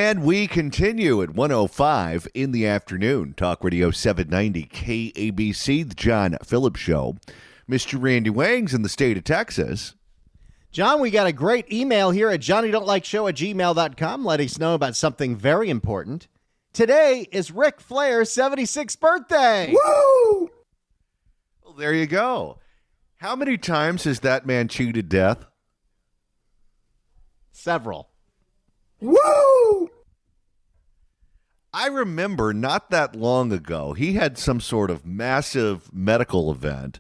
And we continue at 1:05 in the afternoon. Talk Radio 790 KABC, the John Phillips Show. Mr. Randy Wang's in the state of Texas. John, we got a great email here at johnnydon'tlikeshow@gmail.com letting us know about something very important. Today is Ric Flair's 76th birthday. Woo! Well, there you go. How many times has that man cheated death? Several. Woo! I remember not that long ago, he had some sort of massive medical event,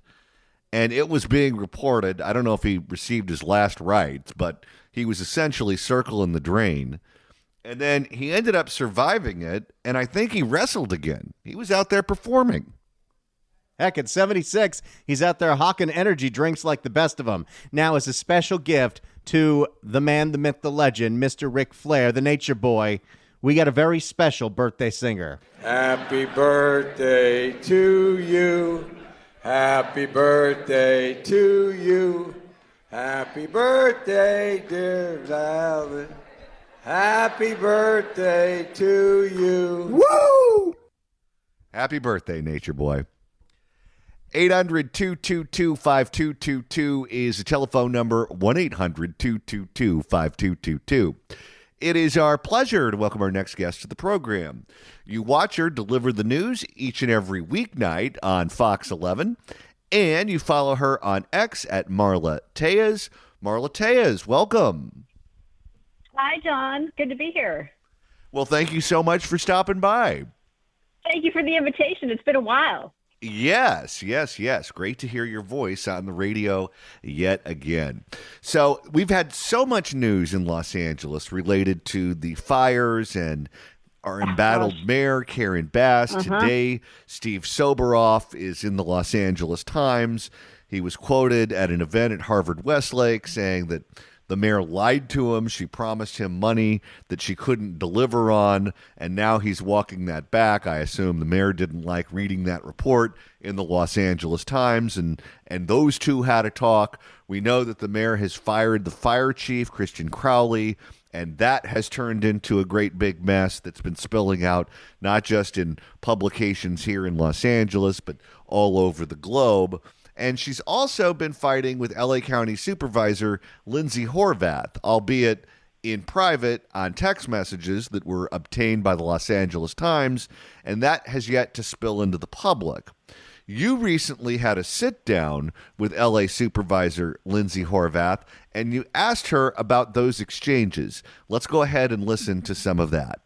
and it was being reported. I don't know if he received his last rites, but he was essentially circling the drain. And then he ended up surviving it, and I think he wrestled again. He was out there performing. Heck, at 76, he's out there hawking energy drinks like the best of them. Now, as a special gift to the man, the myth, the legend, Mr. Ric Flair, the nature boy, we got a very special birthday singer. Happy birthday to you. Happy birthday to you. Happy birthday, dear Valen. Happy birthday to you. Woo! Happy birthday, nature boy. 800-222-5222 is the telephone number, 1-800-222-5222. It is our pleasure to welcome our next guest to the program. You watch her deliver the news each and every weeknight on Fox 11, and you follow her on X at Marla Tellez. Marla Tellez, welcome. Hi, John. Good to be here. Well, thank you so much for stopping by. Thank you for the invitation. It's been a while. Yes. Great to hear your voice on the radio yet again. So we've had so much news in Los Angeles related to the fires and our embattled mayor, Karen Bass. Today, Steve Soberoff is in the Los Angeles Times. He was quoted at an event at Harvard Westlake saying that the mayor lied to him. She promised him money that she couldn't deliver on, and now he's walking that back. I assume the mayor didn't like reading that report in the Los Angeles Times, and those two had a talk. We know that the mayor has fired the fire chief, Christian Crowley, and that has turned into a great big mess that's been spilling out, not just in publications here in Los Angeles, but all over the globe. And she's also been fighting with LA County Supervisor Lindsay Horvath, albeit in private on text messages that were obtained by the Los Angeles Times, and that has yet to spill into the public. You recently had a sit-down with LA Supervisor Lindsay Horvath, and you asked her about those exchanges. Let's go ahead and listen to some of that.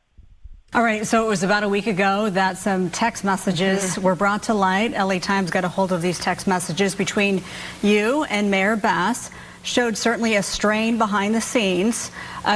All right, so it was about a week ago that some text messages were brought to light. LA Times got a hold of these text messages between you and Mayor Bass. Showed certainly a strain behind the scenes.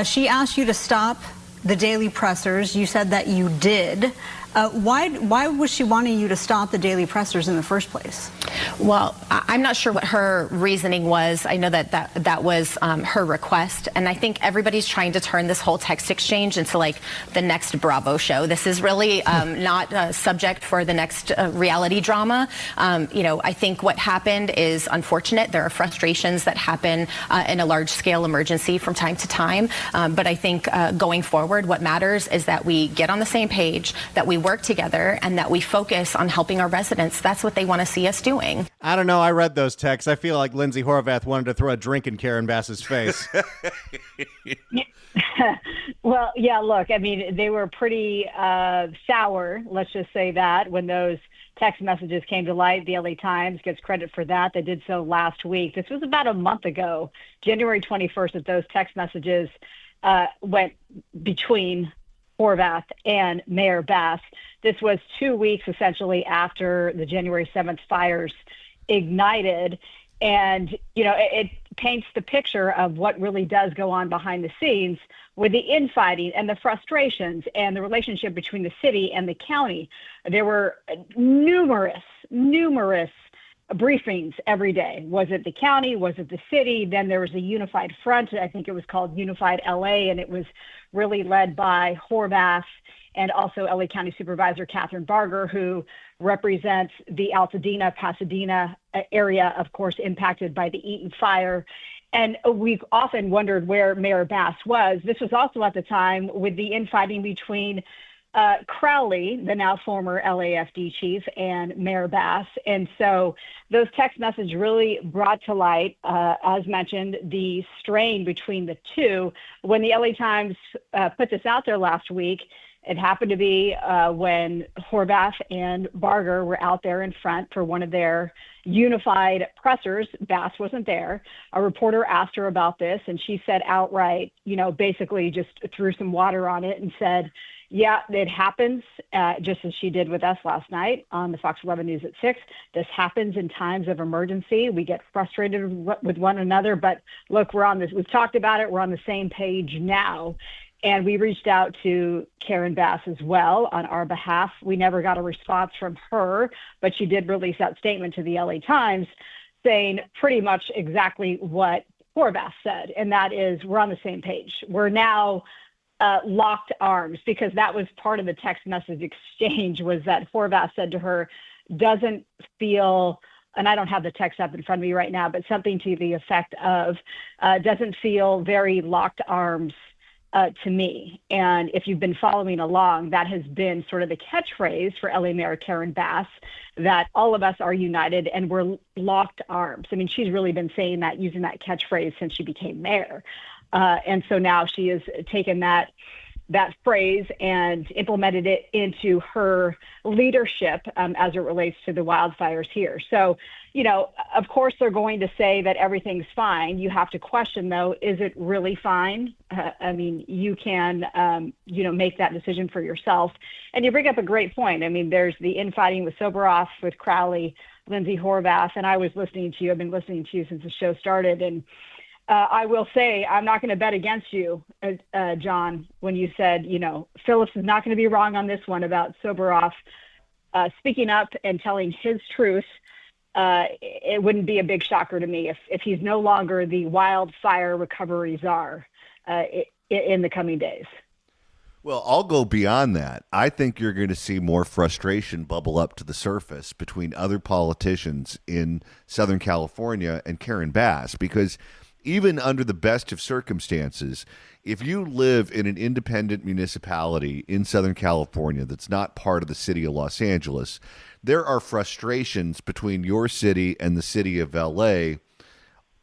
She asked you to stop the daily pressers. You said that you did. Why was she wanting you to stop the daily pressers in the first place? Well, I'm not sure what her reasoning was. I know that was her request, and I think everybody's trying to turn this whole text exchange into like the next Bravo show. This is really not a subject for the next reality drama. I think what happened is unfortunate. There are frustrations that happen in a large-scale emergency from time to time, but I think going forward, what matters is that we get on the same page, that we work together, and that we focus on helping our residents. That's what they want to see us doing. I don't know. I read those texts. I feel like Lindsay Horvath wanted to throw a drink in Karen Bass's face. Well, yeah, look, I mean, they were pretty sour, let's just say that, when those text messages came to light. The LA Times gets credit for that. They did so last week. This was about a month ago, January 21st, that those text messages went between Horvath and Mayor Bass. This was 2 weeks essentially after the January 7th fires ignited. And, it paints the picture of what really does go on behind the scenes with the infighting and the frustrations and the relationship between the city and the county. There were numerous briefings every day. Was it the county? Was it the city? Then there was a unified front. I think it was called Unified LA, and it was really led by Horvath and also LA County Supervisor Catherine Barger, who represents the Altadena, Pasadena area, of course, impacted by the Eaton fire. And we've often wondered where Mayor Bass was. This was also at the time with the infighting between Crowley, the now former LAFD chief, and Mayor Bass. And so those text messages really brought to light, as mentioned, the strain between the two. When the LA Times put this out there last week, it happened to be when Horvath and Barger were out there in front for one of their unified pressers. Bass wasn't there. A reporter asked her about this, and she said outright, basically just threw some water on it and said, yeah, it happens, just as she did with us last night on the Fox 11 News at 6. This happens in times of emergency. We get frustrated with one another, but look, we've talked about it. We're on the same page now. And we reached out to Karen Bass as well on our behalf. We never got a response from her, but she did release that statement to the LA Times saying pretty much exactly what Horvath said. And that is, we're on the same page. We're now locked arms, because that was part of the text message exchange, was that Horvath said to her, doesn't feel, and I don't have the text up in front of me right now, but something to the effect of, doesn't feel very locked arms to me. And if you've been following along, that has been sort of the catchphrase for LA Mayor Karen Bass, that all of us are united and we're locked arms. I mean, she's really been saying that, using that catchphrase since she became mayor. And so now she has taken that phrase and implemented it into her leadership as it relates to the wildfires here. So, of course, they're going to say that everything's fine. You have to question, though, is it really fine? I mean, you can, make that decision for yourself. And you bring up a great point. I mean, there's the infighting with Soboroff, with Crowley, Lindsay Horvath, and I was listening to you. I've been listening to you since the show started. And I will say, I'm not going to bet against you, John, when you said, Phillips is not going to be wrong on this one about Soboroff speaking up and telling his truth. It wouldn't be a big shocker to me if he's no longer the wildfire recovery czar in the coming days. Well, I'll go beyond that. I think you're going to see more frustration bubble up to the surface between other politicians in Southern California and Karen Bass, because even under the best of circumstances, if you live in an independent municipality in Southern California that's not part of the city of Los Angeles, there are frustrations between your city and the city of LA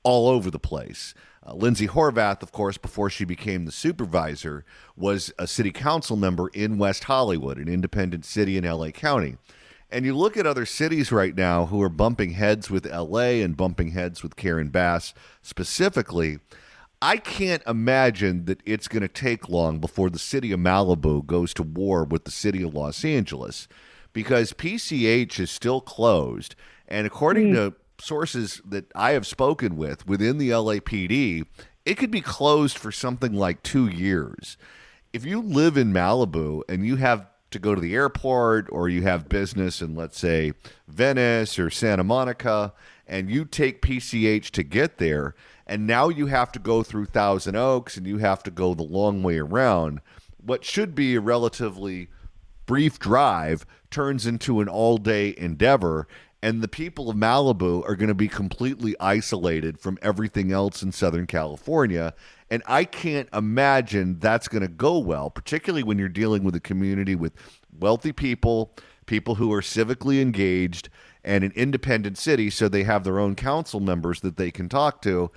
all over the place. Lindsay Horvath, of course, before she became the supervisor, was a city council member in West Hollywood, an independent city in LA County. And you look at other cities right now who are bumping heads with LA and bumping heads with Karen Bass specifically. I can't imagine that it's going to take long before the city of Malibu goes to war with the city of Los Angeles, because PCH is still closed. And according to sources that I have spoken with within the LAPD, it could be closed for something like 2 years. If you live in Malibu and you have to go to the airport, or you have business in, let's say, Venice or Santa Monica, and you take PCH to get there, and now you have to go through Thousand Oaks and you have to go the long way around, what should be a relatively brief drive turns into an all-day endeavor, and the people of Malibu are going to be completely isolated from everything else in Southern California. And I can't imagine that's going to go well, particularly when you're dealing with a community with wealthy people, people who are civically engaged, and an independent city, so they have their own council members that they can talk to.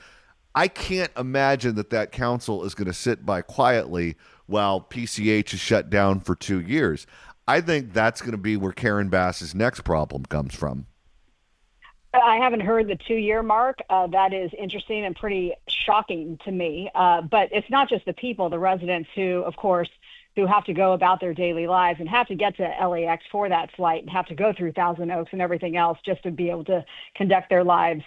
I can't imagine that council is going to sit by quietly while PCH is shut down for 2 years. I think that's going to be where Karen Bass's next problem comes from. I haven't heard the 2-year mark. That is interesting and pretty shocking to me. But it's not just the people, the residents who, of course, who have to go about their daily lives and have to get to LAX for that flight and have to go through Thousand Oaks and everything else just to be able to conduct their lives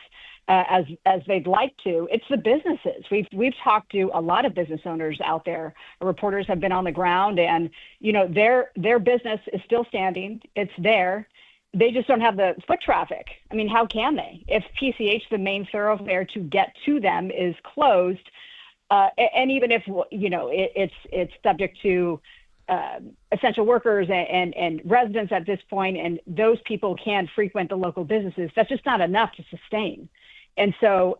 as they'd like to. It's the businesses. We've talked to a lot of business owners out there. Reporters have been on the ground, and their business is still standing. It's there. They just don't have the foot traffic. I mean, how can they? If PCH, the main thoroughfare to get to them, is closed, and even if it's subject to essential workers and residents at this point, and those people can frequent the local businesses, that's just not enough to sustain. And so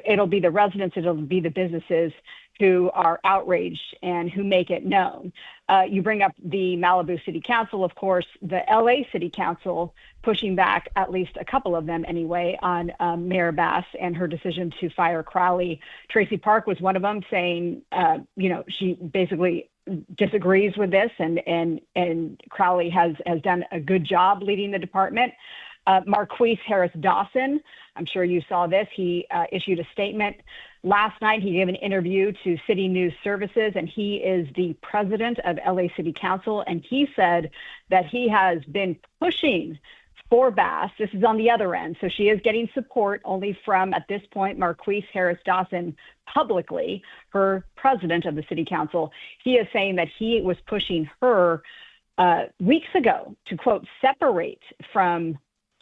it'll be the residents, it'll be the businesses who are outraged and who make it known. You bring up the Malibu City Council, of course, the LA City Council pushing back, at least a couple of them anyway, on Mayor Bass and her decision to fire Crowley. Tracy Park was one of them, saying, she basically disagrees with this, and Crowley has done a good job leading the department. Marquise Harris Dawson, I'm sure you saw this. He issued a statement last night. He gave an interview to City News Services, and he is the president of LA City Council. And he said that he has been pushing for Bass. This is on the other end. So she is getting support only from, at this point, Marquise Harris Dawson publicly, her president of the City Council. He is saying that he was pushing her weeks ago to, quote, separate from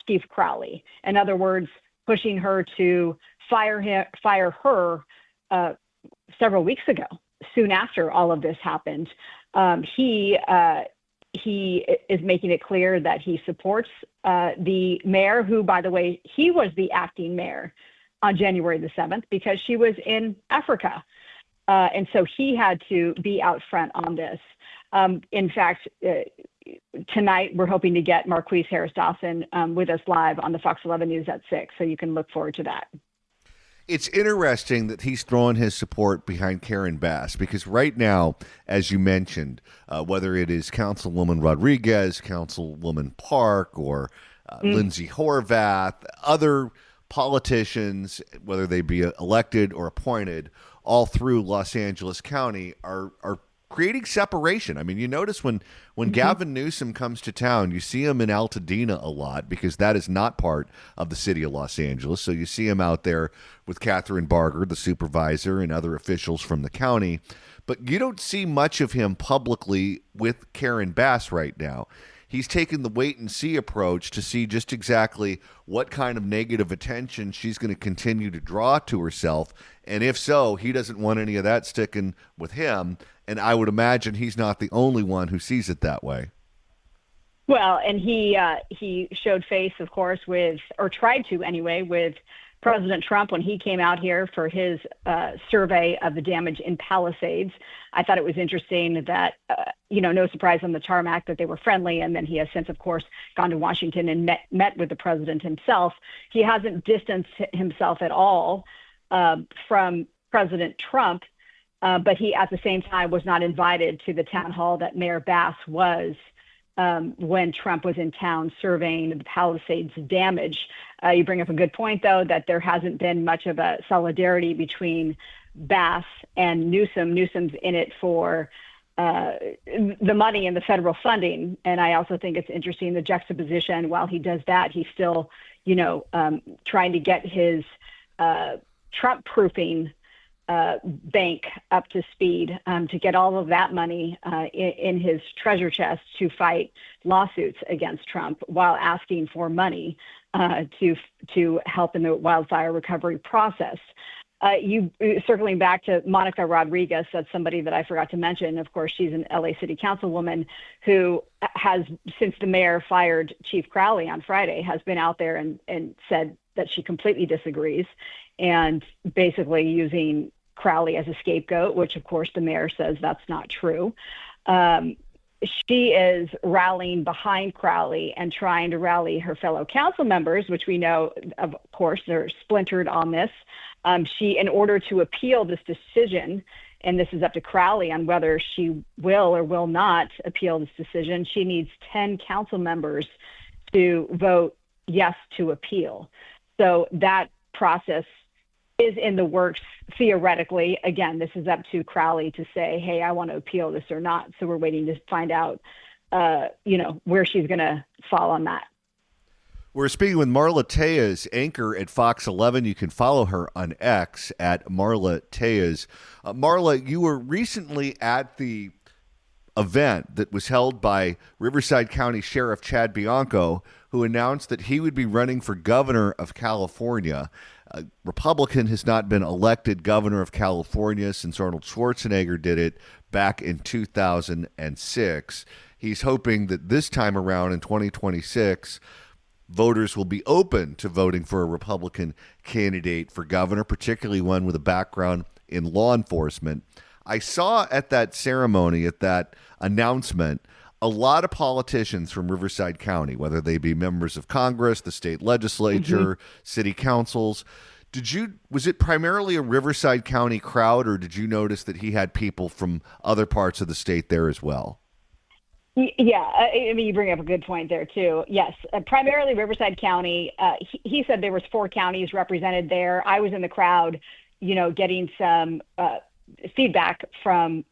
Chief Crowley. In other words, pushing her to fire her several weeks ago, soon after all of this happened. He is making it clear that he supports the mayor, who, by the way, he was the acting mayor on January the 7th because she was in Africa. And so he had to be out front on this. In fact, tonight we're hoping to get Marquise Harris Dawson with us live on the Fox 11 News at 6, so you can look forward to that. It's interesting that he's throwing his support behind Karen Bass because right now, as you mentioned, whether it is Councilwoman Rodriguez, Councilwoman Park, or Lindsay Horvath, other politicians, whether they be elected or appointed, all through Los Angeles County are creating separation. I mean, you notice when Gavin Newsom comes to town, you see him in Altadena a lot because that is not part of the city of Los Angeles. So you see him out there with Catherine Barger, the supervisor, and other officials from the county. But you don't see much of him publicly with Karen Bass right now. He's taken the wait and see approach to see just exactly what kind of negative attention she's going to continue to draw to herself. And if so, he doesn't want any of that sticking with him. And I would imagine he's not the only one who sees it that way. Well, and he showed face, of course, or tried to anyway, with President Trump when he came out here for his survey of the damage in Palisades. I thought it was interesting that, no surprise on the tarmac that they were friendly. And then he has since, of course, gone to Washington and met with the president himself. He hasn't distanced himself at all from President Trump, but he, at the same time, was not invited to the town hall that Mayor Bass was when Trump was in town surveying the Palisades damage. You bring up a good point, though, that there hasn't been much of a solidarity between Bass and Newsom. Newsom's in it for the money and the federal funding. And I also think it's interesting, the juxtaposition. While he does that, he's still, trying to get his Trump-proofing bank up to speed to get all of that money in his treasure chest to fight lawsuits against Trump, while asking for money to help in the wildfire recovery process. You circling back to Monica Rodriguez, that's somebody that I forgot to mention. Of course, she's an LA City Councilwoman who has, since the mayor fired Chief Crowley on Friday, has been out there and said that she completely disagrees, and basically using Crowley as a scapegoat, which of course the mayor says that's not true. She is rallying behind Crowley and trying to rally her fellow council members, which we know, of course, they're splintered on this. In order to appeal this decision, and this is up to Crowley on whether she will or will not appeal this decision, she needs 10 council members to vote yes to appeal. So that process is in the works theoretically. Again, this is up to Crowley to say, hey, I want to appeal this or not. So we're waiting to find out, where she's going to fall on that. We're speaking with Marla Tellez, anchor at Fox 11. You can follow her on X at Marla Tellez. Marla, you were recently at the event that was held by Riverside County Sheriff Chad Bianco, who announced that he would be running for governor of California. A Republican has not been elected governor of California since Arnold Schwarzenegger did it back in 2006. He's hoping that this time around in 2026, voters will be open to voting for a Republican candidate for governor, particularly one with a background in law enforcement. I saw at that ceremony, at that announcement, a lot of politicians from Riverside County, whether they be members of Congress, the state legislature, city councils. Was it primarily a Riverside County crowd, or did you notice that he had people from other parts of the state there as well? Yeah, I mean, you bring up a good point there too. Yes, primarily Riverside County. He said there was 4 counties represented there. I was in the crowd, getting some feedback from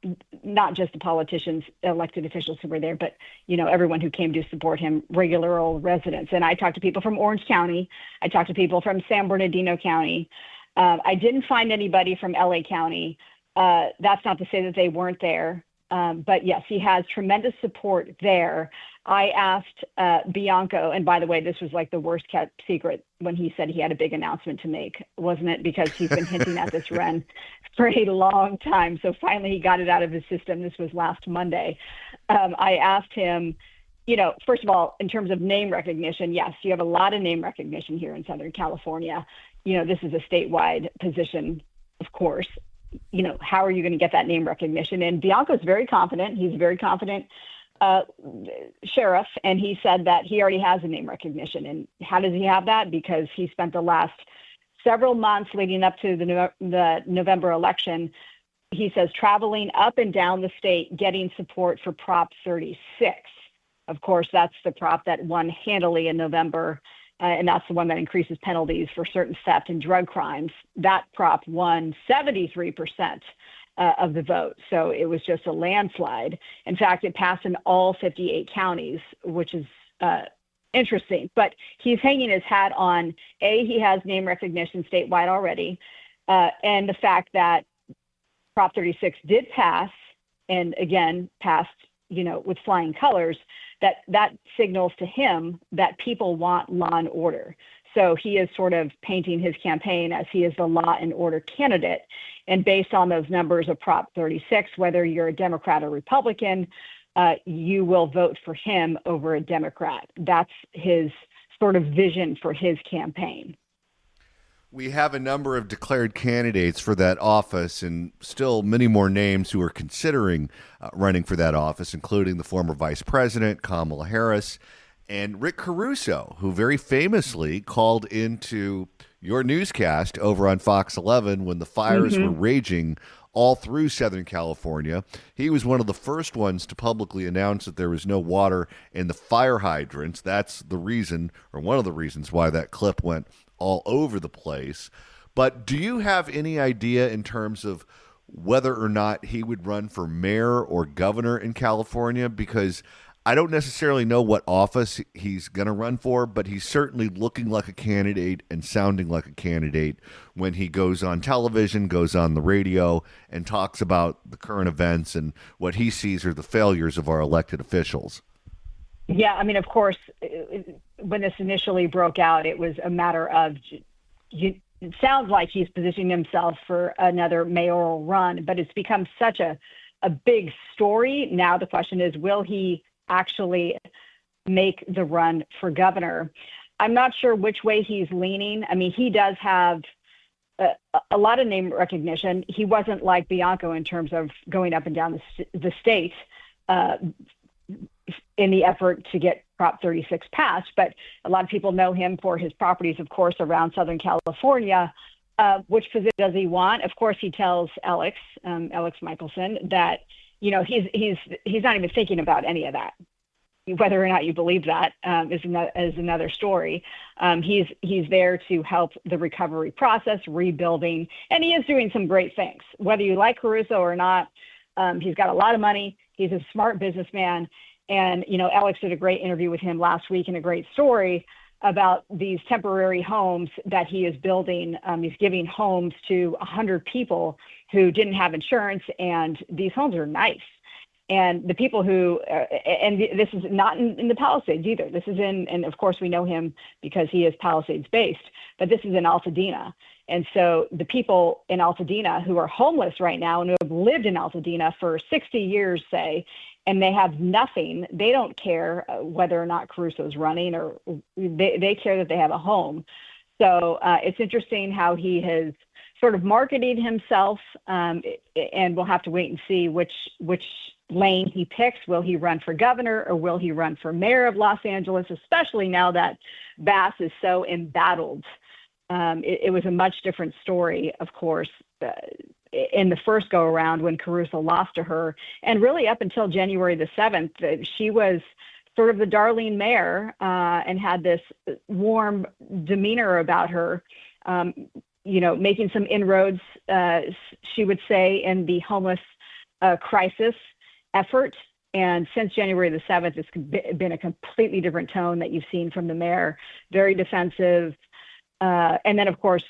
not just the politicians, elected officials who were there, but everyone who came to support him, regular old residents. And I talked to people from Orange County. I talked to people from San Bernardino County. I didn't find anybody from LA County. That's not to say that they weren't there. But yes, he has tremendous support there. I asked Bianco, and by the way, this was like the worst kept secret when he said he had a big announcement to make, wasn't it? Because he's been hinting at this run for a long time. So finally he got it out of his system. This was last Monday. I asked him, first of all, in terms of name recognition, yes, you have a lot of name recognition here in Southern California. This is a statewide position, of course. How are you going to get that name recognition? And Bianco's very confident. He's a very confident sheriff, and he said that he already has a name recognition. And how does he have that? Because he spent the last several months leading up to the November election, he says, traveling up and down the state, getting support for Prop 36. Of course, that's the prop that won handily in November. And that's the one that increases penalties for certain theft and drug crimes. That prop won 73% of the vote. So it was just a landslide. In fact, it passed in all 58 counties, which is interesting. But he's hanging his hat on, he has name recognition statewide already, and the fact that Prop 36 did pass, and again, passed, with flying colors, that signals to him that people want law and order. So he is sort of painting his campaign as he is the law and order candidate. And based on those numbers of Prop 36, whether you're a Democrat or Republican, you will vote for him over a Democrat. That's his sort of vision for his campaign. We have a number of declared candidates for that office, and still many more names who are considering running for that office, including the former Vice President, Kamala Harris, and Rick Caruso, who very famously called into your newscast over on Fox 11 when the fires were raging all through Southern California. He was one of the first ones to publicly announce that there was no water in the fire hydrants. That's the reason, or one of the reasons, why that clip went all over the place. But do you have any idea in terms of whether or not he would run for mayor or governor in California? Because I don't necessarily know what office he's going to run for, but he's certainly looking like a candidate and sounding like a candidate when he goes on television, goes on the radio, and talks about the current events and what he sees are the failures of our elected officials. Yeah, I mean, of course, when this initially broke out, it was a matter of, it sounds like he's positioning himself for another mayoral run, but it's become such a big story. Now the question is, will he actually make the run for governor? I'm not sure which way he's leaning. I mean, he does have a lot of name recognition. He wasn't like Bianco in terms of going up and down the state in the effort to get Prop 36 passed, but a lot of people know him for his properties, of course, around Southern California. Which position does he want? Of course, he tells Alex Michelson that he's not even thinking about any of that. Whether or not you believe that is another story. He's there to help the recovery process, rebuilding, and he is doing some great things. Whether you like Caruso or not, he's got a lot of money. He's a smart businessman. And, Alex did a great interview with him last week and a great story about these temporary homes that he is building. He's giving homes to 100 people who didn't have insurance, and these homes are nice. And the people who, and this is not in the Palisades either. This is and of course we know him because he is Palisades based, but this is in Altadena. And so the people in Altadena who are homeless right now and who have lived in Altadena for 60 years, say, and they have nothing. They don't care whether or not Caruso's running, or they care that they have a home. So it's interesting how he has sort of marketed himself, and we'll have to wait and see which lane he picks. Will he run for governor, or will he run for mayor of Los Angeles, especially now that Bass is so embattled? It was a much different story, of course, in the first go around when Caruso lost to her. And really up until January the 7th, she was sort of the darling mayor, and had this warm demeanor about her, making some inroads, she would say, in the homeless crisis effort. And since January the 7th, it's been a completely different tone that you've seen from the mayor, very defensive. And then, of course,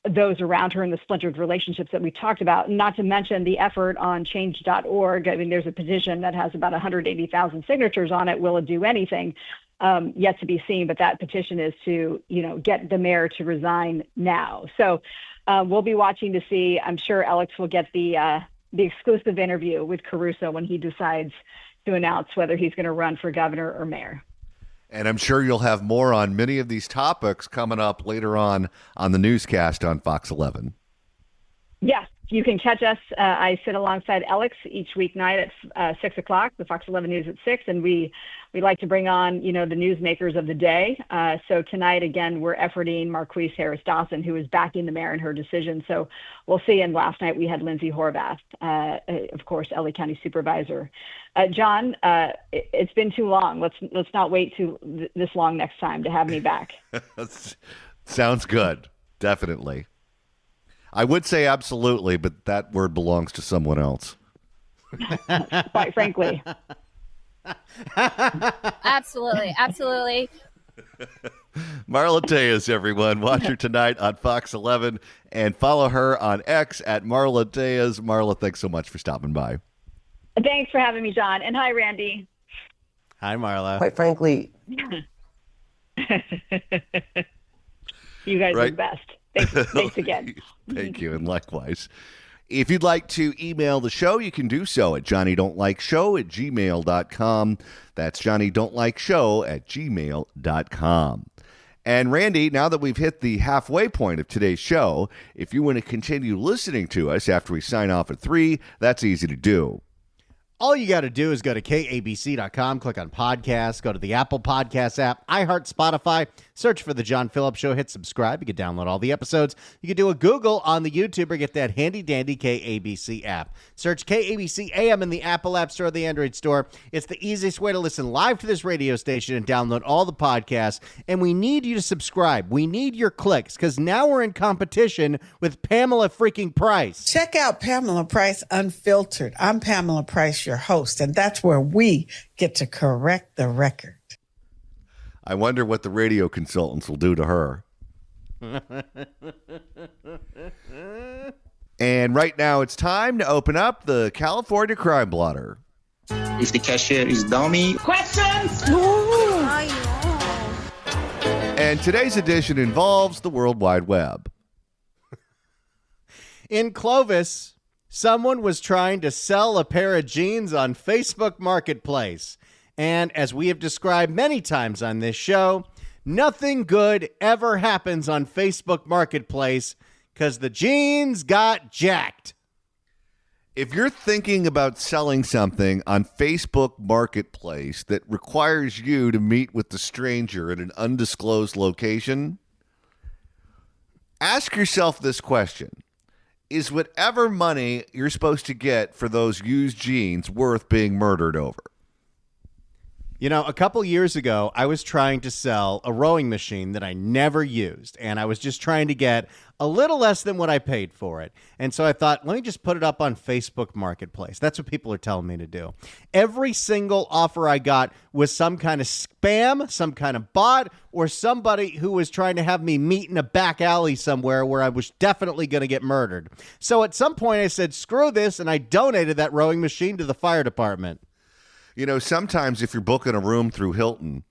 those around her and the splintered relationships that we talked about, not to mention the effort on change.org. I mean, there's a petition that has about 180,000 signatures on it. Will it do anything? Yet to be seen, but that petition is to, get the mayor to resign now. So we'll be watching to see. I'm sure Alex will get the exclusive interview with Caruso when he decides to announce whether he's going to run for governor or mayor. And I'm sure you'll have more on many of these topics coming up later on the newscast on Fox 11. Yes, you can catch us. I sit alongside Alex each weeknight at 6 o'clock, the Fox 11 News at 6, and we like to bring on, the newsmakers of the day. So tonight, again, we're efforting Marquise Harris-Dawson, who is backing the mayor in her decision. So we'll see. And last night we had Lindsay Horvath, of course, LA County Supervisor. John, it's been too long. Let's not wait this long next time to have me back. Sounds good. Definitely. I would say absolutely, but that word belongs to someone else. Quite frankly. Absolutely. Marla Tellez, everyone. Watch her tonight on Fox 11 and follow her on X at Marla Tellez. Marla, thanks so much for stopping by. Thanks for having me, John. And hi, Randy. Hi, Marla. Quite frankly, you guys are the best. Thanks again. Thank you, and likewise. If you'd like to email the show, you can do so at johnnydon'tlikeshow@gmail.com. That's johnnydon'tlikeshow@gmail.com. And Randy, now that we've hit the halfway point of today's show, if you want to continue listening to us after we sign off at 3, that's easy to do. All you got to do is go to KABC.com, click on podcasts, go to the Apple Podcasts app, iHeart, Spotify, search for The John Phillips Show, hit subscribe. You can download all the episodes. You can do a Google on the YouTube or get that handy-dandy KABC app. Search KABC AM in the Apple App Store or the Android Store. It's the easiest way to listen live to this radio station and download all the podcasts. And we need you to subscribe. We need your clicks because now we're in competition with Pamela freaking Price. Check out Pamela Price Unfiltered. I'm Pamela Price, your host, and that's where we get to correct the record. I wonder what the radio consultants will do to her. And right now it's time to open up the California Crime Blotter. If the cashier is dummy. Questions? And today's edition involves the World Wide Web. In Clovis, someone was trying to sell a pair of jeans on Facebook Marketplace. And as we have described many times on this show, nothing good ever happens on Facebook Marketplace because the jeans got jacked. If you're thinking about selling something on Facebook Marketplace that requires you to meet with the stranger at an undisclosed location, ask yourself this question. Is whatever money you're supposed to get for those used jeans worth being murdered over? You know, a couple years ago, I was trying to sell a rowing machine that I never used, and I was just trying to get a little less than what I paid for it. And so I thought, let me just put it up on Facebook Marketplace. That's what people are telling me to do. Every single offer I got was some kind of spam, some kind of bot, or somebody who was trying to have me meet in a back alley somewhere where I was definitely going to get murdered. So at some point I said, screw this, and I donated that rowing machine to the fire department. You know, sometimes if you're booking a room through Hilton,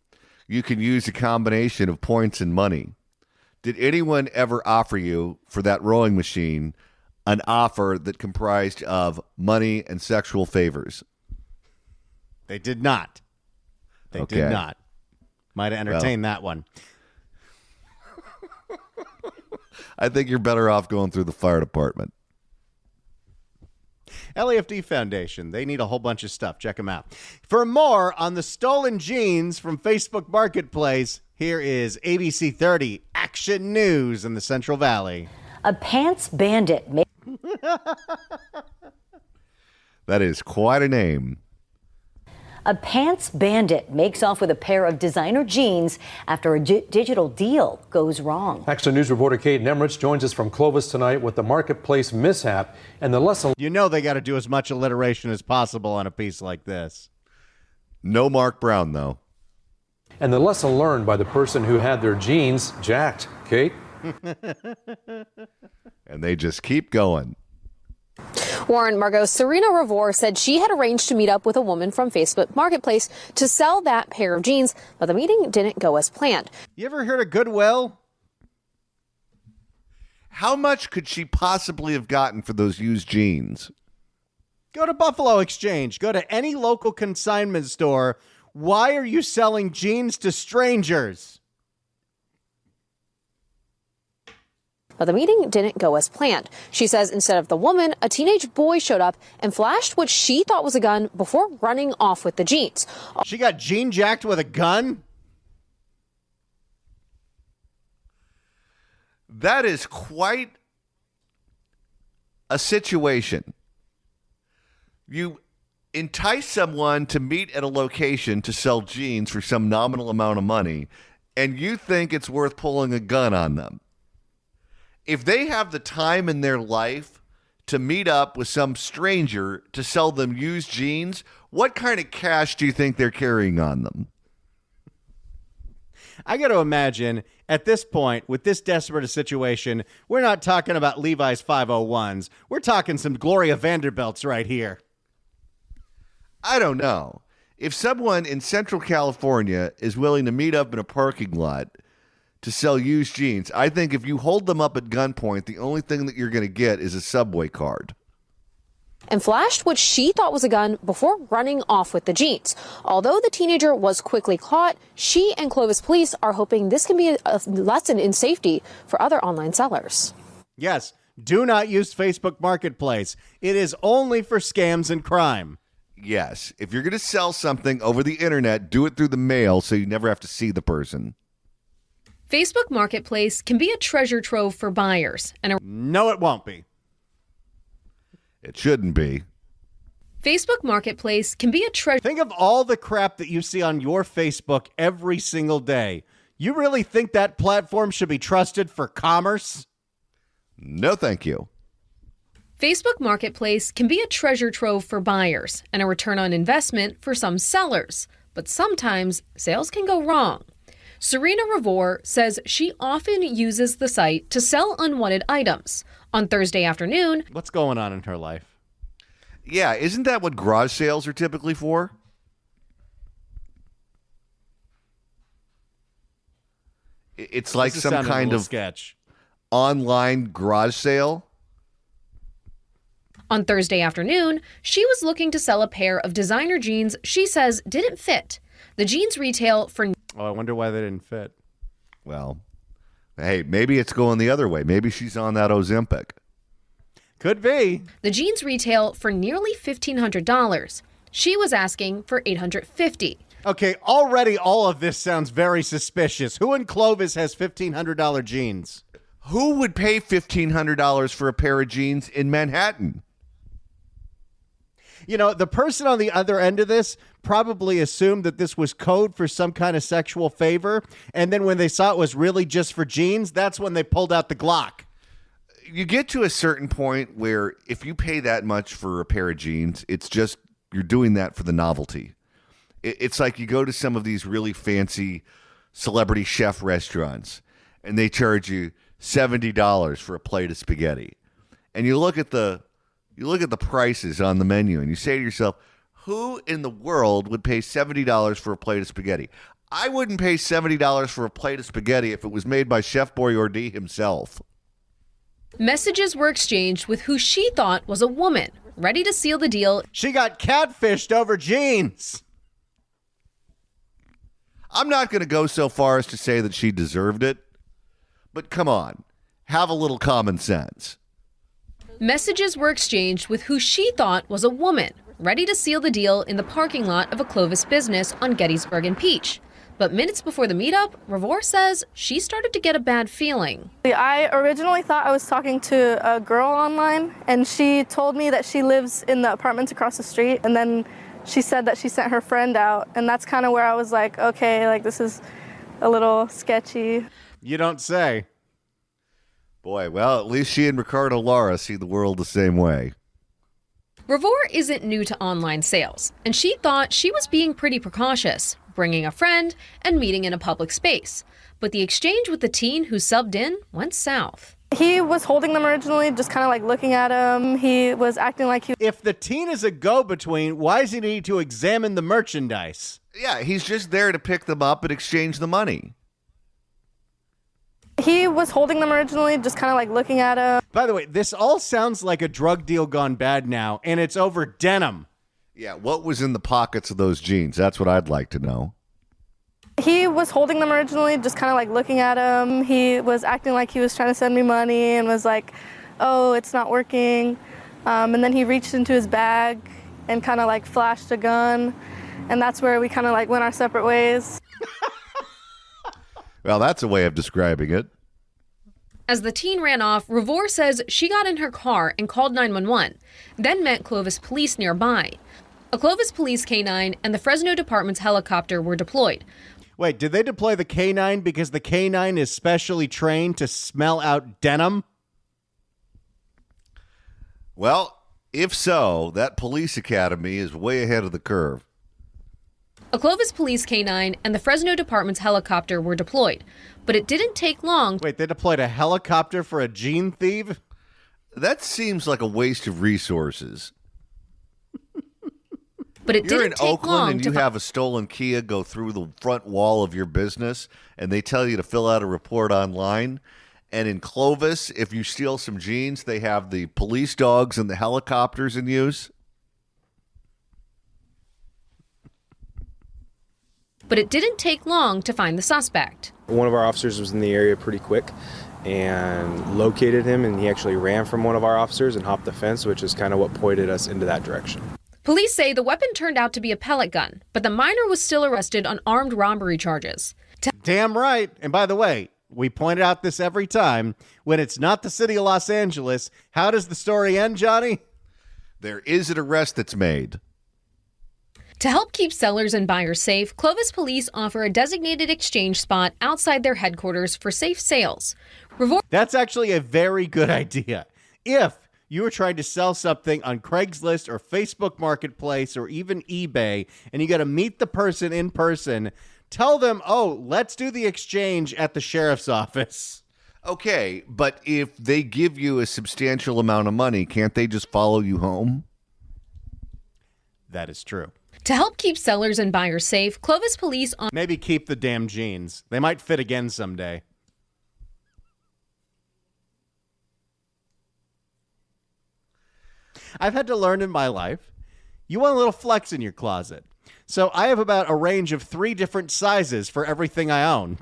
you can use a combination of points and money. Did anyone ever offer you, for that rowing machine, an offer that comprised of money and sexual favors? They did not. They Okay. did not. Might have entertained that one. I think you're better off going through the fire department. LAFD Foundation. They need a whole bunch of stuff. Check them out. For more on the stolen jeans from Facebook Marketplace, here is ABC 30 Action News in the Central Valley. A pants bandit. That is quite a name. A pants bandit makes off with a pair of designer jeans after a digital deal goes wrong. Action News reporter Kate Nemrich joins us from Clovis tonight with the marketplace mishap and the lesson. You know they got to do as much alliteration as possible on a piece like this. No Mark Brown, though. And the lesson learned by the person who had their jeans jacked. Kate? And they just keep going. Warren, Margot, Serena Revore said she had arranged to meet up with a woman from Facebook Marketplace to sell that pair of jeans, but the meeting didn't go as planned. You ever heard of Goodwill? How much could she possibly have gotten for those used jeans? Go to Buffalo Exchange. Go to any local consignment store. Why are you selling jeans to strangers? But the meeting didn't go as planned. She says instead of the woman, a teenage boy showed up and flashed what she thought was a gun before running off with the jeans. She got jean jacked with a gun? That is quite a situation. You entice someone to meet at a location to sell jeans for some nominal amount of money, and you think it's worth pulling a gun on them. If they have the time in their life to meet up with some stranger to sell them used jeans, what kind of cash do you think they're carrying on them? I got to imagine at this point, with this desperate a situation, we're not talking about Levi's 501s. We're talking some Gloria Vanderbilts right here. I don't know. If someone in Central California is willing to meet up in a parking lot to sell used jeans, I think if you hold them up at gunpoint, the only thing that you're going to get is a subway card. And flashed what she thought was a gun before running off with the jeans. Although the teenager was quickly caught, she and Clovis police are hoping this can be a lesson in safety for other online sellers. Yes, do not use Facebook Marketplace. It is only for scams and crime. Yes, if you're going to sell something over the internet, do it through the mail so you never have to see the person. Facebook Marketplace can be a treasure trove for buyers. No, it won't be. It shouldn't be. Facebook Marketplace can be a treasure. Think of all the crap that you see on your Facebook every single day. You really think that platform should be trusted for commerce? No, thank you. Facebook Marketplace can be a treasure trove for buyers and a return on investment for some sellers. But sometimes sales can go wrong. Serena Revore says she often uses the site to sell unwanted items. On Thursday afternoon, what's going on in her life? Yeah, isn't that what garage sales are typically for? It's like some kind of sketch. Online garage sale. On Thursday afternoon, she was looking to sell a pair of designer jeans she says didn't fit. The jeans retail for... Oh, I wonder why they didn't fit. Well, hey, maybe it's going the other way. Maybe she's on that Ozempic. Could be. The jeans retail for nearly $1,500. She was asking for $850. Okay, already all of this sounds very suspicious. Who in Clovis has $1,500 jeans? Who would pay $1,500 for a pair of jeans in Manhattan? You know, the person on the other end of this probably assumed that this was code for some kind of sexual favor. And then when they saw it was really just for jeans, that's when they pulled out the Glock. You get to a certain point where if you pay that much for a pair of jeans, it's just you're doing that for the novelty. It's like you go to some of these really fancy celebrity chef restaurants and they charge you $70 for a plate of spaghetti. And you look at the prices on the menu and you say to yourself, who in the world would pay $70 for a plate of spaghetti? I wouldn't pay $70 for a plate of spaghetti if it was made by Chef Boyardee himself. Messages were exchanged with who she thought was a woman, ready to seal the deal. She got catfished over jeans. I'm not going to go so far as to say that she deserved it, but come on, have a little common sense. Messages were exchanged with who she thought was a woman, ready to seal the deal in the parking lot of a Clovis business on Gettysburg and Peach. But minutes before the meetup, Revor says she started to get a bad feeling. I originally thought I was talking to a girl online, and she told me that she lives in the apartments across the street, and then she said that she sent her friend out, and that's kind of where I was like, okay, like this is a little sketchy. You don't say. Boy, well, at least she and Ricardo Lara see the world the same way. Revor isn't new to online sales, and she thought she was being pretty precautious, bringing a friend and meeting in a public space. But the exchange with the teen who subbed in went south. He was holding them originally, just kind of like looking at him. He was acting like he... If the teen is a go-between, why does he need to examine the merchandise? Yeah, he's just there to pick them up and exchange the money. He was holding them originally, just kind of like looking at him. By the way, this all sounds like a drug deal gone bad now, and it's over denim. Yeah, what was in the pockets of those jeans? That's what I'd like to know. He was holding them originally, just kind of like looking at him. He was acting like he was trying to send me money and was like, oh, it's not working. And then he reached into his bag and kind of like flashed a gun. And that's where we kind of like went our separate ways. Well, that's a way of describing it. As the teen ran off, Revor says she got in her car and called 911, then met Clovis police nearby. A Clovis police K-9 and the Fresno Department's helicopter were deployed. Wait, did they deploy the K-9 because the K-9 is specially trained to smell out denim? Well, if so, that police academy is way ahead of the curve. A Clovis police K-9 and the Fresno Department's helicopter were deployed, but it didn't take long. Wait, they deployed a helicopter for a gene thief? That seems like a waste of resources. But it You're didn't in take Oakland long and to you have a stolen Kia go through the front wall of your business, and they tell you to fill out a report online. And in Clovis, if you steal some jeans, they have the police dogs and the helicopters in use. But it didn't take long to find the suspect. One of our officers was in the area pretty quick and located him, and he actually ran from one of our officers and hopped the fence, which is kind of what pointed us into that direction. Police say the weapon turned out to be a pellet gun, but the minor was still arrested on armed robbery charges. Damn right. And by the way, we pointed out this every time. When it's not the city of Los Angeles, how does the story end, Johnny? There is an arrest that's made. To help keep sellers and buyers safe, Clovis police offer a designated exchange spot outside their headquarters for safe sales. That's actually a very good idea. If you were trying to sell something on Craigslist or Facebook Marketplace or even eBay, and you got to meet the person in person, tell them, oh, let's do the exchange at the sheriff's office. Okay, but if they give you a substantial amount of money, can't they just follow you home? That is true. To help keep sellers and buyers safe, Clovis police maybe keep the damn jeans. They might fit again someday. I've had to learn in my life, you want a little flex in your closet. So I have about a range of 3 different sizes for everything I own.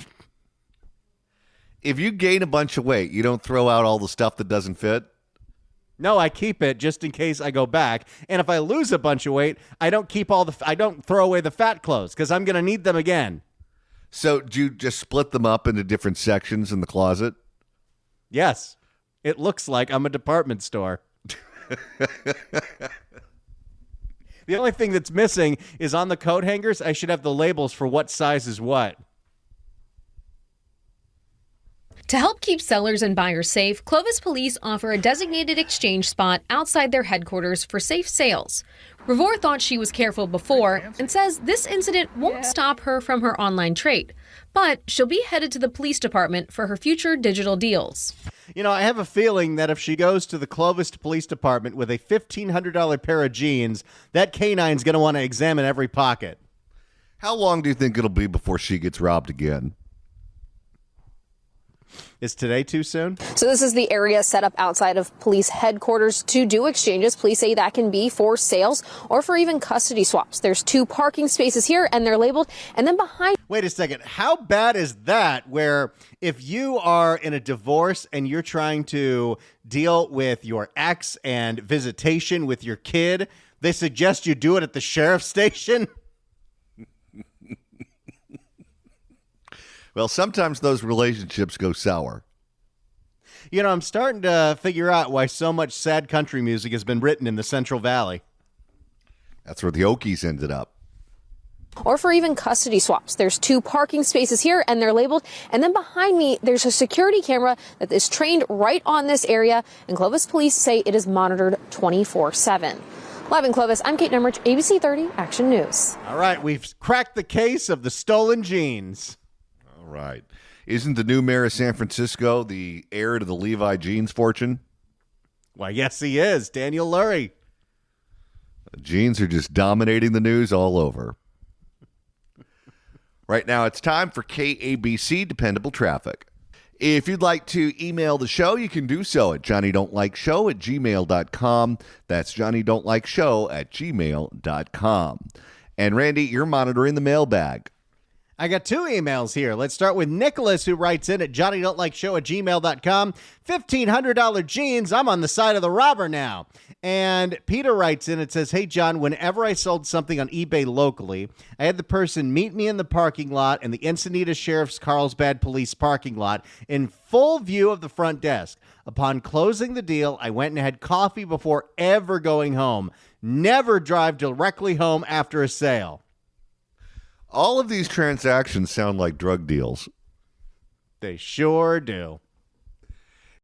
If you gain a bunch of weight, you don't throw out all the stuff that doesn't fit? No, I keep it just in case I go back. And if I lose a bunch of weight, I don't throw away the fat clothes because I'm going to need them again. So do you just split them up into different sections in the closet? Yes. It looks like I'm a department store. The only thing that's missing is on the coat hangers, I should have the labels for what size is what. To help keep sellers and buyers safe, Clovis police offer a designated exchange spot outside their headquarters for safe sales. Revor thought she was careful before and says this incident won't stop her from her online trade, but she'll be headed to the police department for her future digital deals. You know, I have a feeling that if she goes to the Clovis Police Department with a $1,500 pair of jeans, that K-9's going to want to examine every pocket. How long do you think it'll be before she gets robbed again? Is today too soon? So this is the area set up outside of police headquarters to do exchanges. Police say that can be for sales or for even custody swaps. There's 2 parking spaces here and they're labeled. And then behind. Wait a second. How bad is that where if you are in a divorce and you're trying to deal with your ex and visitation with your kid, they suggest you do it at the sheriff's station? Well, sometimes those relationships go sour. You know, I'm starting to figure out why so much sad country music has been written in the Central Valley. That's where the Okies ended up. Or for even custody swaps. There's 2 parking spaces here and they're labeled. And then behind me, there's a security camera that is trained right on this area. And Clovis police say it is monitored 24/7. Live in Clovis, I'm Kate Nemrich, ABC 30 Action News. All right, we've cracked the case of the stolen jeans. All right. Isn't the new mayor of San Francisco the heir to the Levi jeans fortune? Why, yes, he is. Daniel Lurie. Jeans are just dominating the news all over. Right now, it's time for KABC Dependable Traffic. If you'd like to email the show, you can do so at johnnydon'tlikeshow@gmail.com. That's johnnydon'tlikeshow@gmail.com. And Randy, you're monitoring the mailbag. I got 2 emails here. Let's start with Nicholas, who writes in at johnnydon'tlikeshow@gmail.com. $1,500 jeans. I'm on the side of the robber now. And Peter writes in, it says, hey, John, whenever I sold something on eBay locally, I had the person meet me in the parking lot in the Encinitas Sheriff's Carlsbad Police parking lot in full view of the front desk. Upon closing the deal, I went and had coffee before ever going home. Never drive directly home after a sale. All of these transactions sound like drug deals. They sure do.